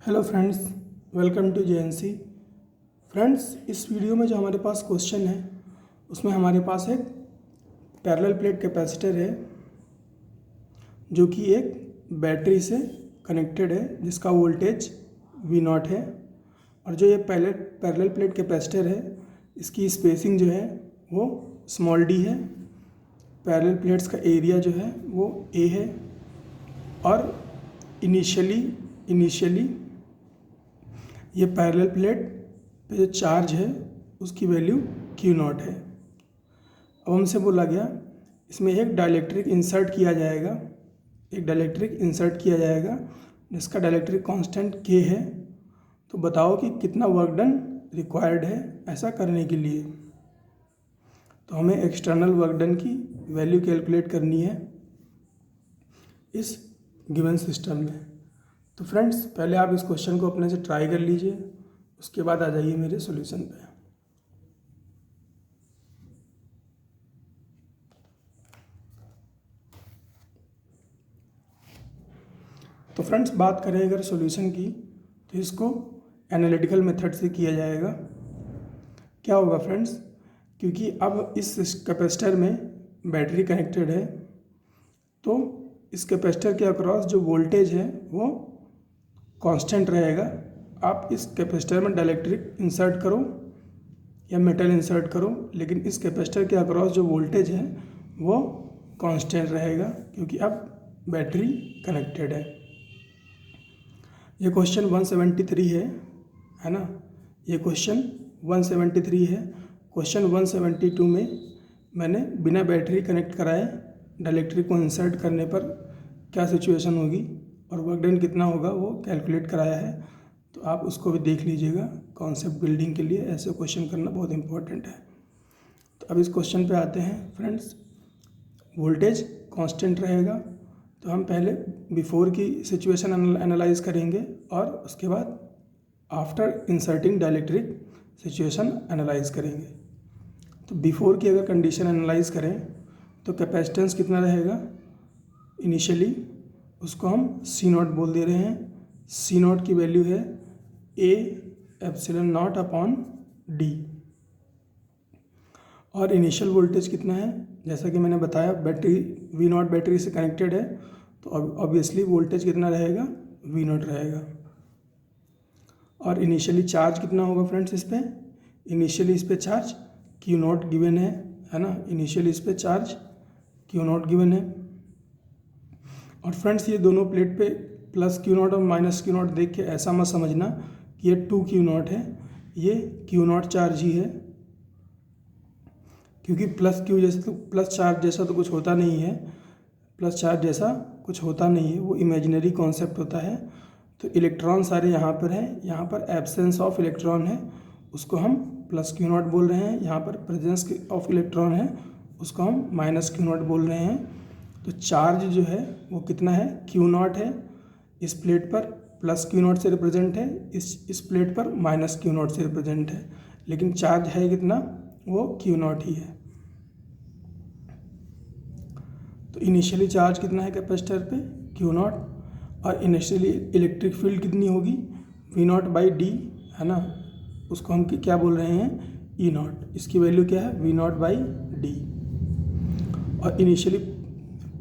Hello friends, welcome to JNC. Friends, इस video में जो हमारे पास क्वेश्चन है उसमें हमारे पास एक पैरेलल प्लेट कैपेसिटर है जो कि एक बैटरी से कनेक्टेड है जिसका वोल्टेज V0 है। और जो ये पैरेलल प्लेट कैपेसिटर है इसकी स्पेसिंग जो है वो स्मॉल d है। पैरेलल प्लेट्स का एरिया जो है वो A है और इनिशियली ये पैरेलल प्लेट पे जो चार्ज है उसकी वैल्यू Q0 है। अब हमसे बोला गया इसमें एक डाइलेक्ट्रिक इंसर्ट किया जाएगा जिसका डाइलेक्ट्रिक कांस्टेंट K है। तो बताओ कि कितना वर्क डन रिक्वायर्ड है ऐसा करने के लिए। तो हमें एक्सटर्नल वर्क डन की वैल्यू कैलकुलेट करनी है इस गिवन सिस्टम में। तो फ्रेंड्स, पहले आप इस क्वेश्चन को अपने से ट्राई कर लीजिए, उसके बाद आ जाइए मेरे सॉल्यूशन पे। तो फ्रेंड्स, बात करें अगर सॉल्यूशन की तो इसको एनालिटिकल मेथड से किया जाएगा। क्या होगा फ्रेंड्स, क्योंकि अब इस कैपेसिटर में बैटरी कनेक्टेड है तो इस कैपेसिटर के अक्रॉस जो वोल्टेज है वो कांस्टेंट रहेगा। आप इस कैपेसिटर में डाइलेक्ट्रिक इंसर्ट करो या मेटल इंसर्ट करो, लेकिन इस कैपेसिटर के अक्रॉस जो वोल्टेज है वो कांस्टेंट रहेगा क्योंकि अब बैटरी कनेक्टेड है। ये क्वेश्चन 173 है ना। ये क्वेश्चन 173 है। क्वेश्चन 172 में मैंने बिना बैटरी कनेक्ट कराए डाइलेक्ट्रिक को इंसर्ट करने पर क्या सिचुएशन होगी और वर्क डन कितना होगा वो कैलकुलेट कराया है। तो आप उसको भी देख लीजिएगा। कॉन्सेप्ट बिल्डिंग के लिए ऐसे क्वेश्चन करना बहुत इंपॉर्टेंट है। तो अब इस क्वेश्चन पे आते हैं फ्रेंड्स। वोल्टेज कांस्टेंट रहेगा तो हम पहले बिफोर की सिचुएशन एनालाइज करेंगे और उसके बाद after inserting dielectric situation analyse करेंगे। तो बिफोर की अगर कंडीशन एनालाइज करें तो कैपेसिटेंस कितना रहेगा, इनिशियली उसको हम C0 बोल दे रहे हैं। C0 की वैल्यू है A epsilon not upon D। और इनिशियल वोल्टेज कितना है, जैसा कि मैंने बताया बैटरी V0 बैटरी से कनेक्टेड है तो ऑब्वियसली वोल्टेज कितना रहेगा, V0 रहेगा। और इनिशियली चार्ज कितना होगा फ्रेंड्स इस पर, इनिशियली इस पर चार्ज Q0 गिवन है ना। इनिशियली इस पर चार्ज Q0 गिवन है। और फ्रेंड्स, ये दोनों प्लेट पे प्लस Q0 और माइनस Q0 देख के ऐसा मत समझना कि ये 2Q0 है, ये Q0 चार्ज ही है क्योंकि प्लस चार्ज जैसा तो कुछ होता नहीं है। प्लस चार्ज जैसा कुछ होता नहीं है, वो इमेजिनरी कॉन्सेप्ट होता है। तो इलेक्ट्रॉन सारे यहाँ पर हैं, यहाँ पर एब्सेंस ऑफ इलेक्ट्रॉन है उसको हम प्लस Q0 बोल रहे हैं, यहाँ पर प्रेजेंस ऑफ इलेक्ट्रॉन है उसको हम माइनस Q0 बोल रहे हैं। तो चार्ज जो है वो कितना है, Q0 है। इस प्लेट पर प्लस Q0 से रिप्रेजेंट है, इस प्लेट पर माइनस Q0 से रिप्रेजेंट है, लेकिन चार्ज है कितना, वो Q0 ही है। तो इनिशियली चार्ज कितना है कैपेसिटर पे, Q0। और इनिशियली इलेक्ट्रिक फील्ड कितनी होगी, V0/D है ना। उसको हम क्या बोल रहे हैं, E0। इसकी वैल्यू क्या है, V0/D। और इनिशियली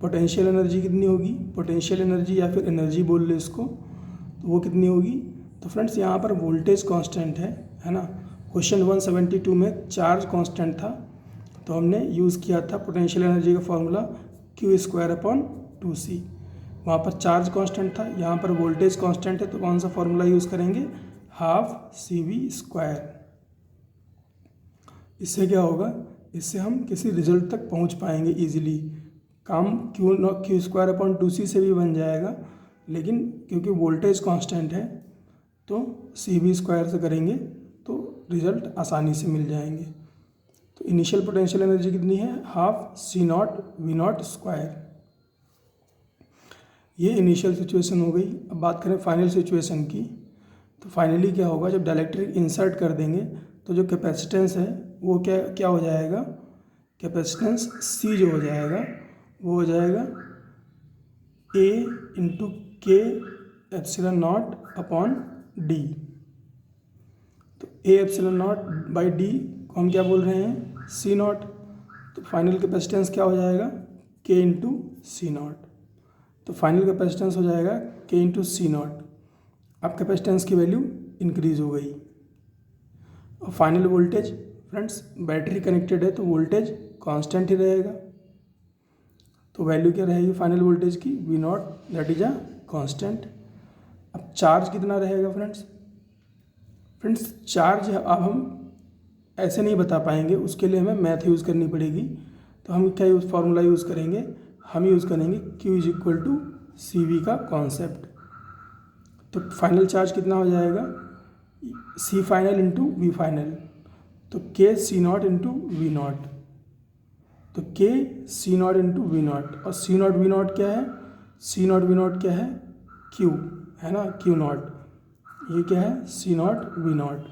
पोटेंशियल एनर्जी कितनी होगी, पोटेंशियल एनर्जी या फिर एनर्जी बोल ले इसको, तो वो कितनी होगी। तो फ्रेंड्स, यहाँ पर वोल्टेज कांस्टेंट है ना। क्वेश्चन 172 में चार्ज कांस्टेंट था तो हमने यूज़ किया था पोटेंशियल एनर्जी का फॉर्मूला Q²/2C। वहाँ पर चार्ज कांस्टेंट था, यहाँ पर वोल्टेज कांस्टेंट है तो कौन सा फॉर्मूला यूज़ करेंगे, 12CV²। इससे क्या होगा, इससे हम किसी रिजल्ट तक पहुँच पाएंगे ईजिली। काम Q²/2C से भी बन जाएगा, लेकिन क्योंकि वोल्टेज कांस्टेंट है तो CV² से करेंगे तो रिजल्ट आसानी से मिल जाएंगे। तो इनिशियल पोटेंशियल एनर्जी कितनी है, 12C0V0²। ये इनिशियल सिचुएशन हो गई। अब बात करें फाइनल सिचुएशन की। तो फाइनली क्या होगा, जब डाइलेक्ट्रिक इंसर्ट कर देंगे तो जो कैपेसिटेंस है वो क्या हो जाएगा, कैपेसिटेंस C जो हो जाएगा वो हो जाएगा A × K epsilon not upon D. तो A epsilon not by D को हम क्या बोल रहे हैं, सी नॉट। तो फाइनल कैपेसिटेंस क्या हो जाएगा, के इंटू सी नॉट। तो फाइनल कैपेसिटेंस हो जाएगा के इंटू सी नॉट। अब कैपेसिटेंस की वैल्यू इंक्रीज हो गई। और final voltage, friends battery connected है तो वोल्टेज कांस्टेंट ही रहेगा। तो वैल्यू क्या रहेगी फाइनल वोल्टेज की, V naught, that is a constant. अब चार्ज कितना रहेगा फ्रेंड्स, चार्ज अब हम ऐसे नहीं बता पाएंगे, उसके लिए हमें मैथ यूज़ करनी पड़ेगी। तो हम क्या यूज़ फार्मूला यूज़ करेंगे, हम यूज़ करेंगे Q is equal to C V का कॉन्सेप्ट। तो फाइनल चार्ज कितना हो जाएगा, C final into V final. तो K C naught into V naught. तो K C naught into V naught. और सी नॉट वी नॉट क्या है, सी नॉट वी नॉट क्या है, क्यू है ना, क्यू नॉट। ये क्या है, सी नॉट वी नॉट।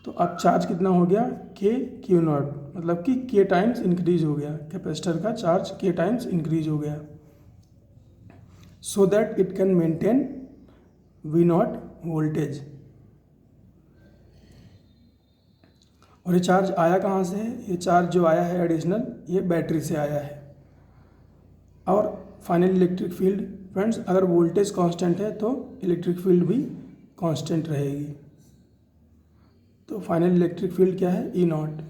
तो अब चार्ज कितना हो गया, के क्यू नॉट, मतलब कि के टाइम्स इंक्रीज हो गया, कैपेसिटर का चार्ज के टाइम्स इंक्रीज हो गया, so that it can maintain V naught voltage. और ये चार्ज आया कहाँ से है, ये चार्ज जो आया है एडिशनल, ये बैटरी से आया है। और फाइनल इलेक्ट्रिक फील्ड, फ्रेंड्स अगर वोल्टेज कांस्टेंट है तो इलेक्ट्रिक फील्ड भी कांस्टेंट रहेगी। तो फाइनल इलेक्ट्रिक फील्ड क्या है, ई नॉट।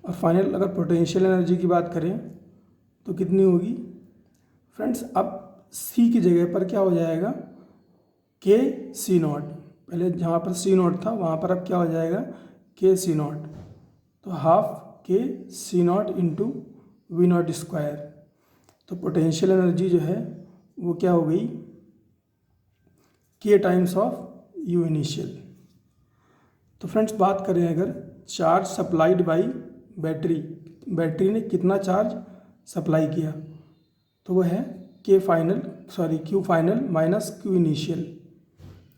और फाइनल अगर पोटेंशियल एनर्जी की बात करें तो कितनी होगी फ्रेंड्स, अब सी की जगह पर क्या हो जाएगा, के सी नॉट। पहले जहाँ पर सी नॉट था वहाँ पर अब क्या हो जाएगा, के सी नॉट। तो half K C naught into V naught square. तो पोटेंशियल एनर्जी जो है वो क्या हो गई, K times of U initial. तो फ्रेंड्स बात करें अगर charge supplied by battery, battery ने कितना चार्ज सप्लाई किया, तो वह है के final Q final minus Q initial.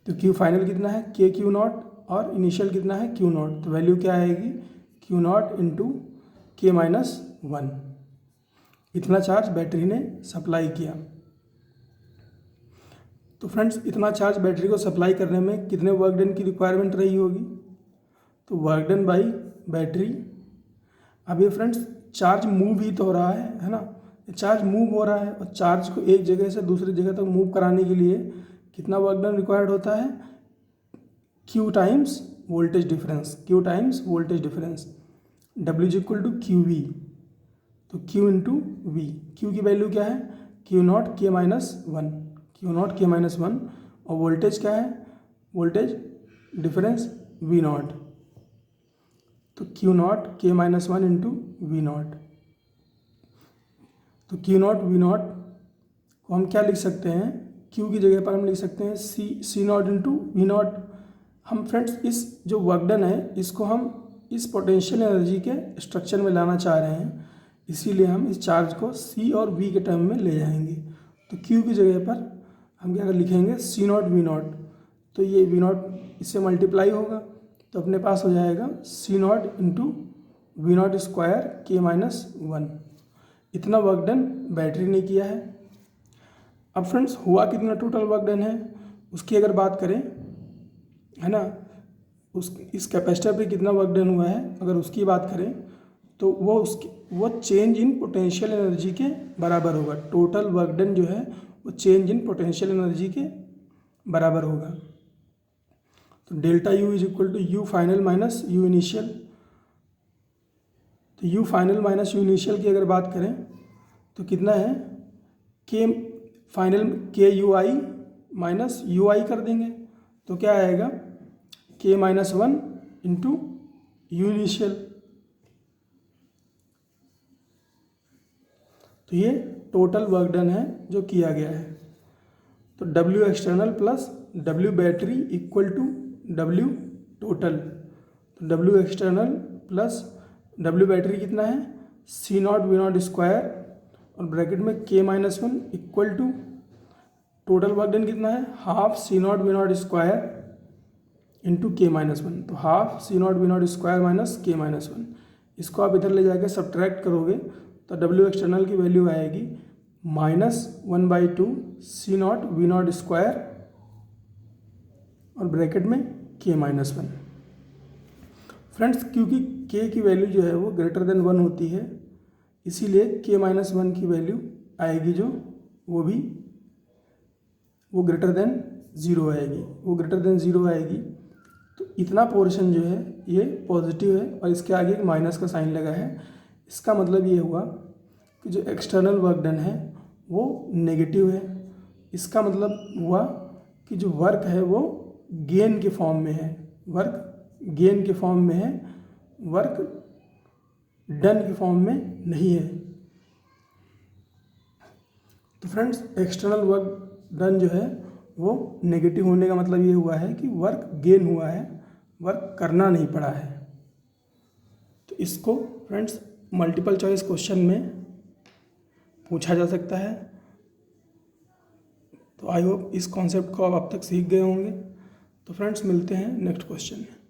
तो क्यू फाइनल कितना है, के क्यू नॉट, और इनिशियल कितना है, क्यू नॉट। तो वैल्यू क्या आएगी, Q not into K minus 1। इतना चार्ज बैटरी ने सप्लाई किया। तो फ्रेंड्स इतना चार्ज बैटरी को सप्लाई करने में कितने वर्क डन की रिक्वायरमेंट रही होगी, तो वर्क डन बाई बैटरी। अब ये फ्रेंड्स चार्ज मूव ही तो हो रहा है ना, चार्ज मूव हो रहा है, और चार्ज को एक जगह से दूसरी जगह तक मूव कराने के लिए कितना वर्क डन रिक्वायर्ड होता है, Q times voltage difference, Q times voltage difference, W is equal to Q V. तो क्यू इंटू वी, क्यू की वैल्यू क्या है, Q naught K minus 1, Q naught K minus 1, और वोल्टेज क्या है, voltage difference V naught. तो Q naught K minus 1 into V naught. तो Q naught V naught को हम क्या लिख सकते हैं, क्यू की जगह पर हम लिख सकते हैं C naught into V not. हम फ्रेंड्स इस जो वर्क डन है इसको हम इस पोटेंशियल एनर्जी के स्ट्रक्चर में लाना चाह रहे हैं, इसीलिए हम इस चार्ज को सी और वी के टर्म में ले जाएंगे। तो क्यू की जगह पर हम क्या लिखेंगे, सी नॉट वी नॉट। तो ये वी नॉट इससे मल्टीप्लाई होगा, तो अपने पास हो जाएगा C naught into V naught square K minus 1। इतना वर्क डन बैटरी ने किया है। अब फ्रेंड्स हुआ कितना टोटल वर्क डन है उसकी अगर बात करें, है ना, इस कैपेसिटर पे कितना वर्क डन हुआ है अगर उसकी बात करें, तो वो चेंज इन पोटेंशियल एनर्जी के बराबर होगा। टोटल वर्क डन जो है वो चेंज इन पोटेंशियल एनर्जी के बराबर होगा। तो delta U is equal to U final minus U initial. तो U final minus U initial की अगर बात करें तो कितना है, के फाइनल के यू आई माइनस यू आई कर देंगे, तो क्या आएगा, के माइनस 1 इंटू यू इनिशियल। तो ये टोटल वर्क डन है जो किया गया है। तो W external plus W battery equal to W total. तो W external plus W battery कितना है, C naught V naught square और ब्रैकेट में K minus 1 equal to total work done कितना है, half C naught V naught square into K minus 1। तो half C naught V naught square minus K minus 1। इसको आप इधर ले जाकर सब्ट्रैक्ट करोगे तो डब्ल्यू एक्सटर्नल की वैल्यू आएगी -1/2 C0 V0 स्क्वायर और ब्रैकेट में k-1। फ्रेंड्स क्योंकि k की वैल्यू जो है वो ग्रेटर देन 1 होती है, इसीलिए k-1 की वैल्यू आएगी जो वो ग्रेटर देन 0 आएगी, तो इतना पोर्शन जो है ये पॉजिटिव है और इसके आगे एक माइनस का साइन लगा है। इसका मतलब ये हुआ कि जो एक्सटर्नल वर्क डन है वो नेगेटिव है। इसका मतलब हुआ कि जो वर्क है वो गेन के फॉर्म में है, वर्क डन के फॉर्म में नहीं है। तो फ्रेंड्स एक्सटर्नल वर्क डन जो है वो नेगेटिव होने का मतलब ये हुआ है कि वर्क गेन हुआ है, वर्क करना नहीं पड़ा है। तो इसको फ्रेंड्स मल्टीपल चॉइस क्वेश्चन में पूछा जा सकता है। तो आई होप इस कॉन्सेप्ट को आप अब तक सीख गए होंगे। तो फ्रेंड्स मिलते हैं नेक्स्ट क्वेश्चन में।